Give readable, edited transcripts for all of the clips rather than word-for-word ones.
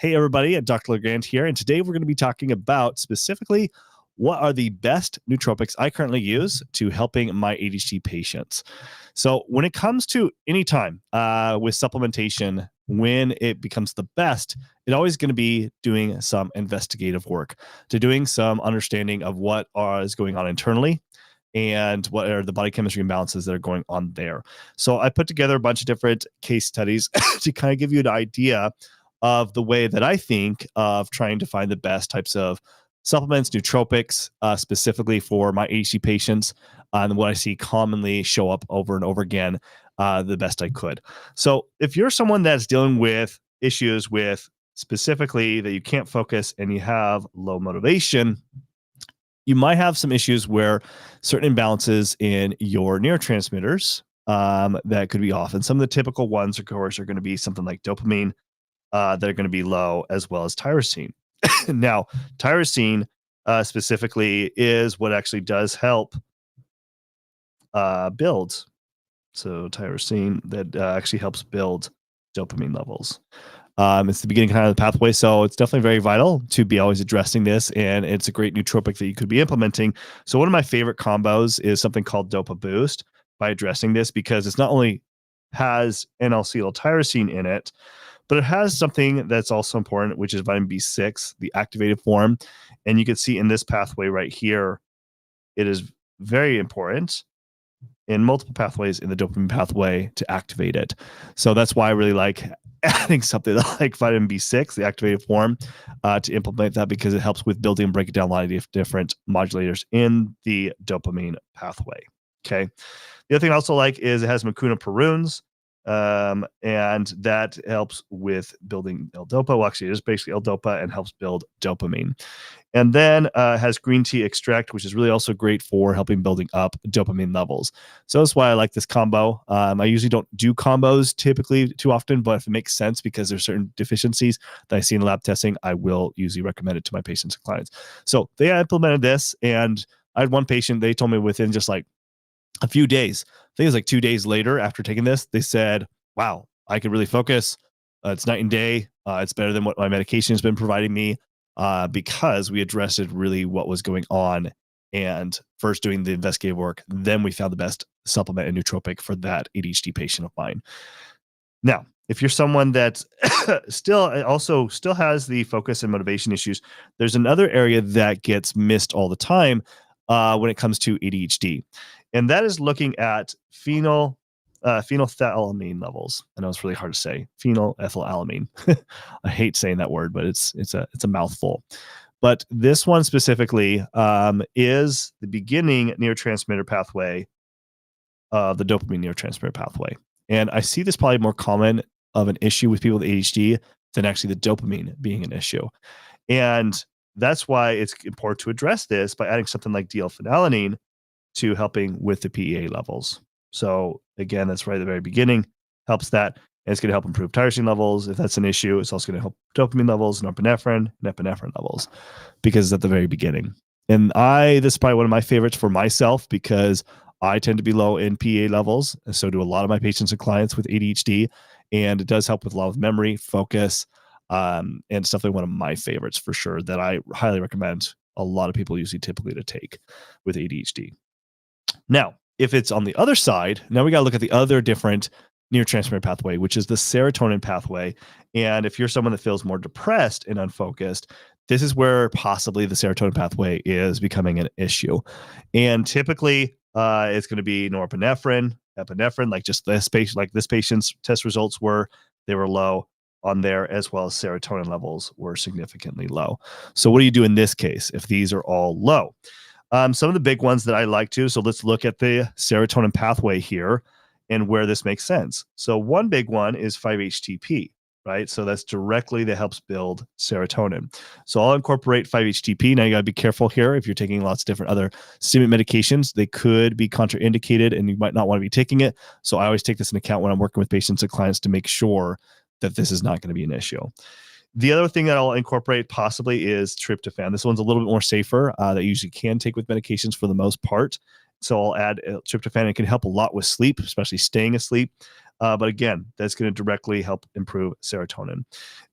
Hey everybody, Dr. LeGrand here, and today we're going to be talking about specifically what are the best nootropics I currently use to helping my ADHD patients. So when it comes to any time with supplementation, when it becomes the best, it's always going to be doing some investigative work, to doing some understanding of what is going on internally and what are the body chemistry imbalances that are going on there. So I put together a bunch of different case studies to kind of give you an idea of the way that I think of trying to find the best types of supplements, nootropics, specifically for my ADHD patients, and what I see commonly show up over and over again, the best I could. So if you're someone that's dealing with issues with specifically that you can't focus and you have low motivation, you might have some issues where certain imbalances in your neurotransmitters that could be off. And some of the typical ones, of course, are going to be something like dopamine, that are going to be low, as well as tyrosine. Now, tyrosine specifically is what actually does help build. So tyrosine that actually helps build dopamine levels. It's the beginning kind of the pathway, so it's definitely very vital to be always addressing this, and it's a great nootropic that you could be implementing. So one of my favorite combos is something called Dopa Boost by addressing this, because it's not only has N-L-tyrosine in it, but it has something that's also important, which is vitamin B6, the activated form. And you can see in this pathway right here, it is very important in multiple pathways in the dopamine pathway to activate it. So that's why I really like adding something like vitamin B6, the activated form, to implement that, because it helps with building and breaking down a lot of different modulators in the dopamine pathway. Okay. The other thing I also like is it has mucuna and that helps with building L-Dopa. Well, actually, it is basically L-Dopa and helps build dopamine. And then has green tea extract, which is really also great for helping building up dopamine levels. So that's why I like this combo. I usually don't do combos typically too often, but if it makes sense because there's certain deficiencies that I see in lab testing, I will usually recommend it to my patients and clients. So they implemented this, and I had one patient, they told me within just like a few days, I think it was like 2 days later after taking this, they said, wow, I could really focus. It's night and day. It's better than what my medication has been providing me, because we addressed really what was going on, and first doing the investigative work, then we found the best supplement and nootropic for that ADHD patient of mine. Now, if you're someone that still has the focus and motivation issues, there's another area that gets missed all the time when it comes to ADHD. And that is looking at phenethylamine levels. I know it's really hard to say, phenethylamine. I hate saying that word, but it's a mouthful. But this one specifically is the beginning neurotransmitter pathway, the dopamine neurotransmitter pathway. And I see this probably more common of an issue with people with ADHD than actually the dopamine being an issue. And that's why it's important to address this by adding something like D-L-phenylalanine to helping with the PEA levels. So again, that's right at the very beginning, helps that. And it's going to help improve tyrosine levels. If that's an issue, it's also going to help dopamine levels, norepinephrine, and epinephrine levels, because it's at the very beginning. And this is probably one of my favorites for myself, because I tend to be low in PEA levels. And so do a lot of my patients and clients with ADHD. And it does help with a lot of memory, focus, and it's definitely one of my favorites for sure that I highly recommend a lot of people typically to take with ADHD. Now, if it's on the other side, now we got to look at the other different neurotransmitter pathway, which is the serotonin pathway. And if you're someone that feels more depressed and unfocused, this is where possibly the serotonin pathway is becoming an issue. And typically, it's going to be norepinephrine, epinephrine, like just this patient, like this patient's test results they were low on there, as well as serotonin levels were significantly low. So what do you do in this case if these are all low? Some of the big ones that I like to, so let's look at the serotonin pathway here and where this makes sense. So one big one is 5-HTP, right? So that's directly that helps build serotonin. So I'll incorporate 5-HTP. Now you gotta be careful here. If you're taking lots of different other stimulant medications, they could be contraindicated and you might not want to be taking it. So I always take this into account when I'm working with patients and clients to make sure that this is not going to be an issue. The other thing that I'll incorporate possibly is tryptophan. This one's a little bit more safer, that you usually can take with medications for the most part. So I'll add tryptophan. It can help a lot with sleep, especially staying asleep. But again, that's going to directly help improve serotonin.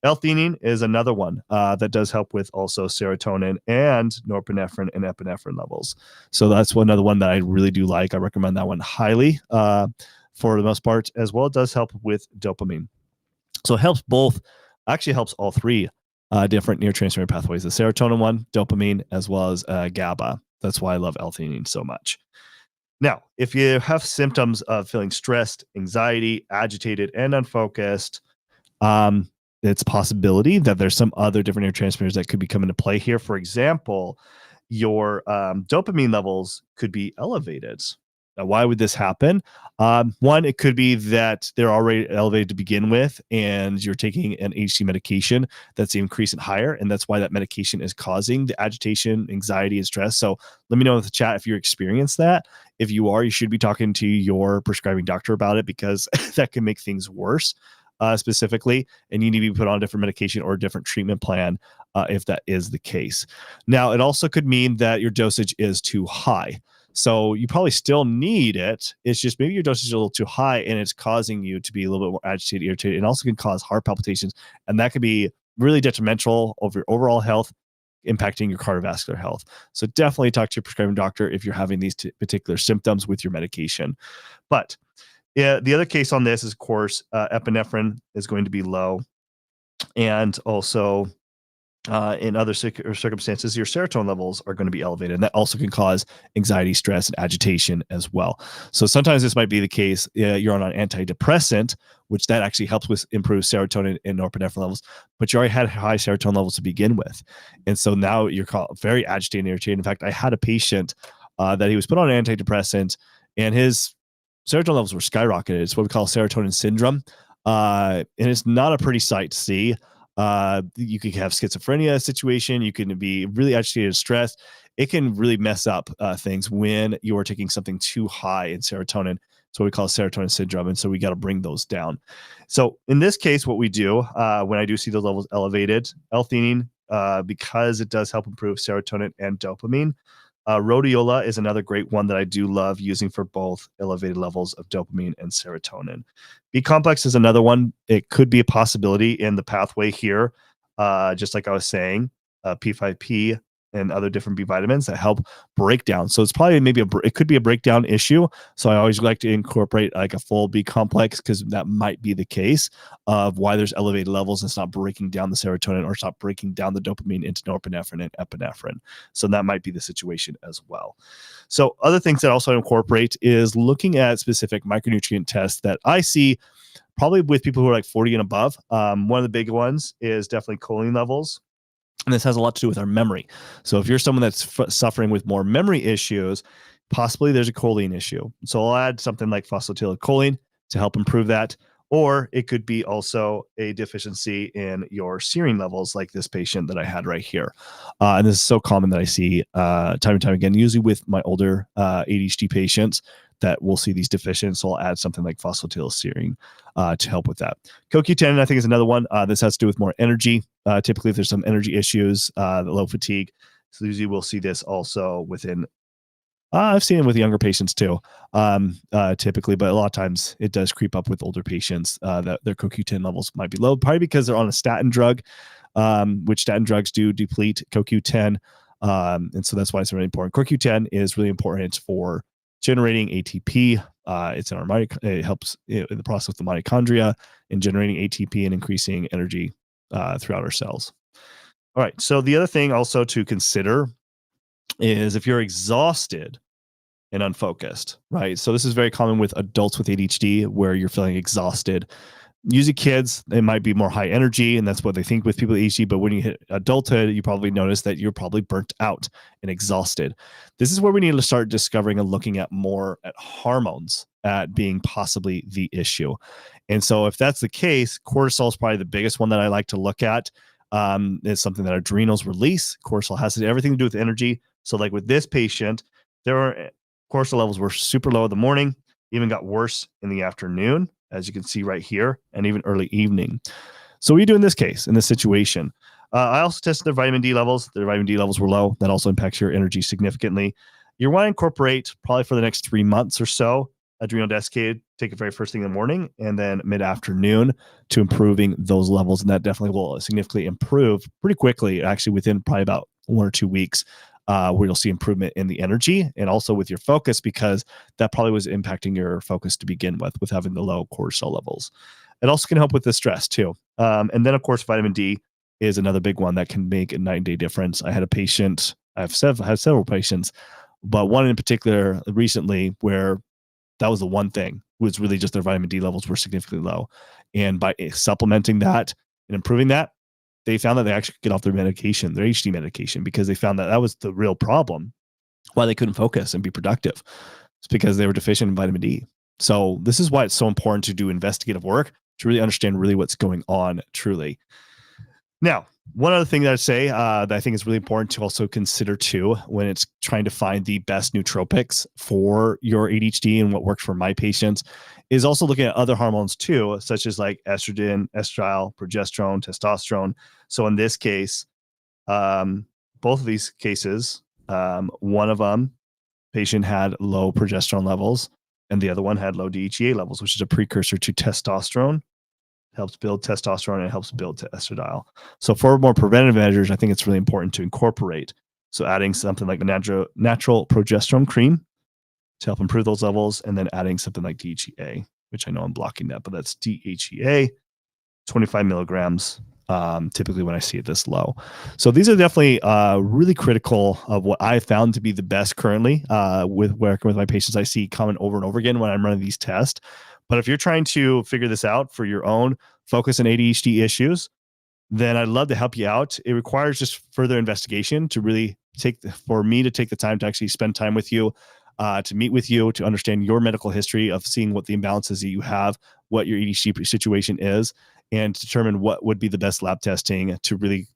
L-theanine is another one that does help with also serotonin and norepinephrine and epinephrine levels. So that's another one that I really do like. I recommend that one highly for the most part, as well. It does help with dopamine. So it helps both, actually helps all three different neurotransmitter pathways, the serotonin one, dopamine, as well as GABA. That's why I love L-theanine so much. Now, if you have symptoms of feeling stressed, anxiety, agitated, and unfocused, it's a possibility that there's some other different neurotransmitters that could be coming into play here. For example, your dopamine levels could be elevated. Now, why would this happen? One, it could be that they're already elevated to begin with, and you're taking an ADHD medication that's increasing higher, and that's why that medication is causing the agitation, anxiety, and stress. So let me know in the chat if you're experiencing that. If you are, you should be talking to your prescribing doctor about it, because that can make things worse. Specifically, and you need to be put on a different medication or a different treatment plan if that is the case. Now, it also could mean that your dosage is too high. So you probably still need it. It's just maybe your dosage is a little too high and it's causing you to be a little bit more agitated, irritated, and also can cause heart palpitations. And that could be really detrimental over your overall health, impacting your cardiovascular health. So definitely talk to your prescribing doctor if you're having these particular symptoms with your medication. But yeah, the other case on this is, of course, epinephrine is going to be low. And also in other circumstances, your serotonin levels are going to be elevated. And that also can cause anxiety, stress, and agitation as well. So sometimes this might be the case. You're on an antidepressant, which that actually helps with improve serotonin and norepinephrine levels, but you already had high serotonin levels to begin with. And so now you're very agitated and irritated. In fact, I had a patient that he was put on an antidepressant, and his serotonin levels were skyrocketed. It's what we call serotonin syndrome. And it's not a pretty sight to see. You could have schizophrenia situation. You can be really agitated and stressed. It can really mess up things when you are taking something too high in serotonin. It's what we call serotonin syndrome. And so we got to bring those down. So in this case, what we do when I do see those levels elevated, L-theanine, because it does help improve serotonin and dopamine. Rhodiola is another great one that I do love using for both elevated levels of dopamine and serotonin. B-complex is another one. It could be a possibility in the pathway here, just like I was saying, P5P and other different B vitamins that help break down. So it's probably maybe it could be a breakdown issue. So I always like to incorporate like a full B complex, because that might be the case of why there's elevated levels. And it's not breaking down the serotonin, or it's not breaking down the dopamine into norepinephrine and epinephrine. So that might be the situation as well. So other things that also incorporate is looking at specific micronutrient tests that I see probably with people who are like 40 and above. One of the big ones is definitely choline levels. And this has a lot to do with our memory. So if you're someone that's suffering with more memory issues, possibly there's a choline issue. So I'll add something like phosphatidylcholine to help improve that. Or it could be also a deficiency in your serine levels, like this patient that I had right here. And this is so common that I see time and time again, usually with my older ADHD patients, that we'll see these deficiencies. So I'll add something like phosphatidylserine to help with that. CoQ10, I think, is another one. This has to do with more energy. Typically, if there's some energy issues, low fatigue. So usually we'll see this also within, I've seen it with younger patients too, typically, but a lot of times it does creep up with older patients that their CoQ10 levels might be low, probably because they're on a statin drug, which statin drugs do deplete CoQ10. And so that's why it's really important. CoQ10 is really important for generating ATP. It's in our it helps in the process of the mitochondria in generating ATP and increasing energy throughout our cells. All right. So the other thing also to consider is if you're exhausted and unfocused, right? So this is very common with adults with ADHD, where you're feeling exhausted. Usually kids, they might be more high energy, and that's what they think with people with ADHD. But when you hit adulthood, you probably notice that you're probably burnt out and exhausted. This is where we need to start discovering and looking at more at hormones at being possibly the issue. And so if that's the case, cortisol is probably the biggest one that I like to look at. It's something that adrenals release. Cortisol has everything to do with energy. So like with this patient, cortisol levels were super low in the morning, even got worse in the afternoon, as you can see right here, and even early evening. So what do you do in this case, in this situation? I also tested their vitamin D levels. Their vitamin D levels were low. That also impacts your energy significantly. you want to incorporate probably for the next 3 months or so, adrenal desiccated, take it very first thing in the morning and then mid-afternoon to improving those levels. And that definitely will significantly improve pretty quickly, actually within probably about 1 or 2 weeks, where you'll see improvement in the energy and also with your focus, because that probably was impacting your focus to begin with having the low cortisol levels. It also can help with the stress too. And then of course, vitamin D is another big one that can make a night and day difference. I had a patient, I have several patients, but one in particular recently where that was the one thing, was really just their vitamin D levels were significantly low. And by supplementing that and improving that, they found that they actually could get off their medication, their HD medication, because they found that that was the real problem why they couldn't focus and be productive. It's because they were deficient in vitamin D. So this is why it's so important to do investigative work to really understand really what's going on truly. Now, one other thing that I'd say that I think is really important to also consider too, when it's trying to find the best nootropics for your ADHD and what works for my patients, is also looking at other hormones too, such as like estrogen, estradiol, progesterone, testosterone. So in this case, both of these cases, one of them, patient had low progesterone levels, and the other one had low DHEA levels, which is a precursor to testosterone. Helps build testosterone and it helps build estradiol. So for more preventative measures, I think it's really important to incorporate. So adding something like a natural progesterone cream to help improve those levels, and then adding something like DHEA, which I know I'm blocking that, but that's DHEA, 25 milligrams, typically when I see it this low. So these are definitely really critical of what I found to be the best currently with working with my patients. I see common over and over again when I'm running these tests. But if you're trying to figure this out for your own focus and ADHD issues, then I'd love to help you out. It requires just further investigation to really for me to take the time to actually spend time with you, to meet with you, to understand your medical history of seeing what the imbalances that you have, what your ADHD situation is, and determine what would be the best lab testing to really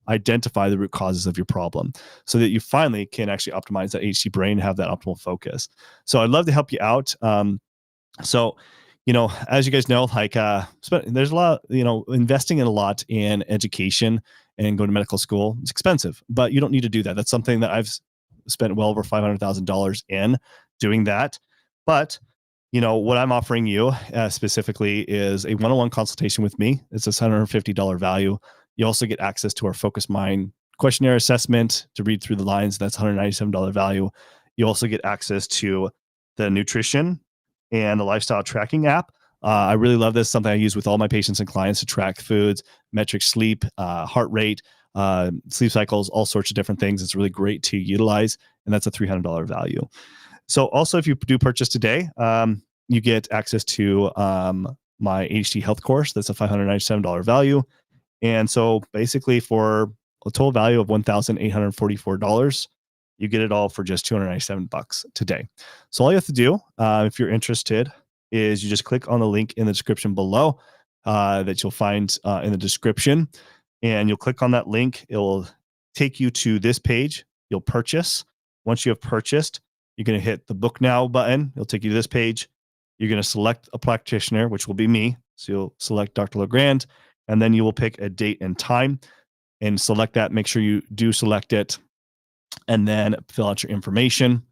identify the root causes of your problem so that you finally can actually optimize that ADHD brain and have that optimal focus. So I'd love to help you out. So, as you guys know, like there's a lot, investing in a lot in education and going to medical school. It's expensive, but you don't need to do that. That's something that I've spent well over $500,000 in doing that. But, what I'm offering you specifically is a one-on-one consultation with me. It's a $750 value. You also get access to our Focus Mind questionnaire assessment to read through the lines. That's $197 value. You also get access to the nutrition and the lifestyle tracking app. I really love this, something I use with all my patients and clients to track foods, metric sleep, heart rate, sleep cycles, all sorts of different things. It's really great to utilize, and that's a $300 value. So also, if you do purchase today, you get access to my ADHD health course. That's a $597 value. And so basically for a total value of $1,844, you get it all for just $297 today. So all you have to do, if you're interested, is you just click on the link in the description below that you'll find in the description, and you'll click on that link. It will take you to this page. You'll purchase. Once you have purchased, you're going to hit the book now button. It'll take you to this page. You're going to select a practitioner, which will be me. So you'll select Dr. LeGrand, and then you will pick a date and time and select that. Make sure you do select it, and then fill out your information.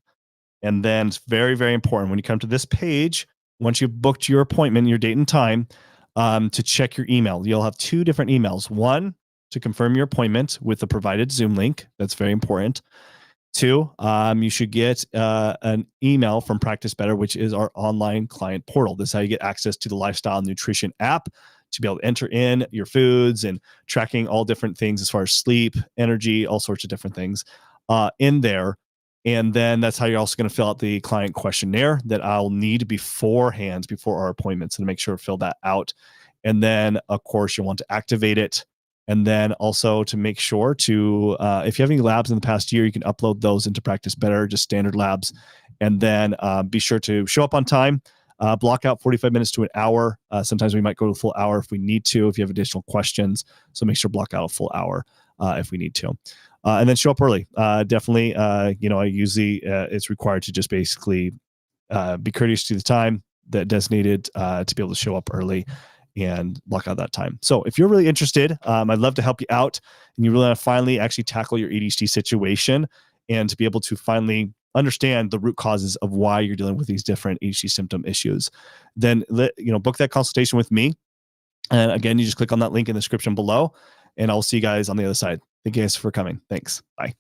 And then it's very, very important when you come to this page, once you've booked your appointment, your date and time, to check your email. You'll have two different emails. One, to confirm your appointment with the provided Zoom link. That's very important. Two, you should get an email from Practice Better, which is our online client portal. This is how you get access to the Lifestyle Nutrition app to be able to enter in your foods and tracking all different things as far as sleep, energy, all sorts of different things in there. And then that's how you're also going to fill out the client questionnaire that I'll need beforehand, before our appointments, and make sure to fill that out. And then, of course, you'll want to activate it. And then also to make sure to, if you have any labs in the past year, you can upload those into Practice Better, just standard labs. And then be sure to show up on time, block out 45 minutes to an hour. Sometimes we might go to a full hour if we need to, if you have additional questions. So make sure to block out a full hour if we need to. And then show up early. Definitely, I usually, it's required to just basically be courteous to the time that designated to be able to show up early and block out that time. So if you're really interested, I'd love to help you out, and you really want to finally actually tackle your ADHD situation and to be able to finally understand the root causes of why you're dealing with these different ADHD symptom issues, then book that consultation with me. And again, you just click on that link in the description below, and I'll see you guys on the other side. Thank you guys for coming. Thanks. Bye.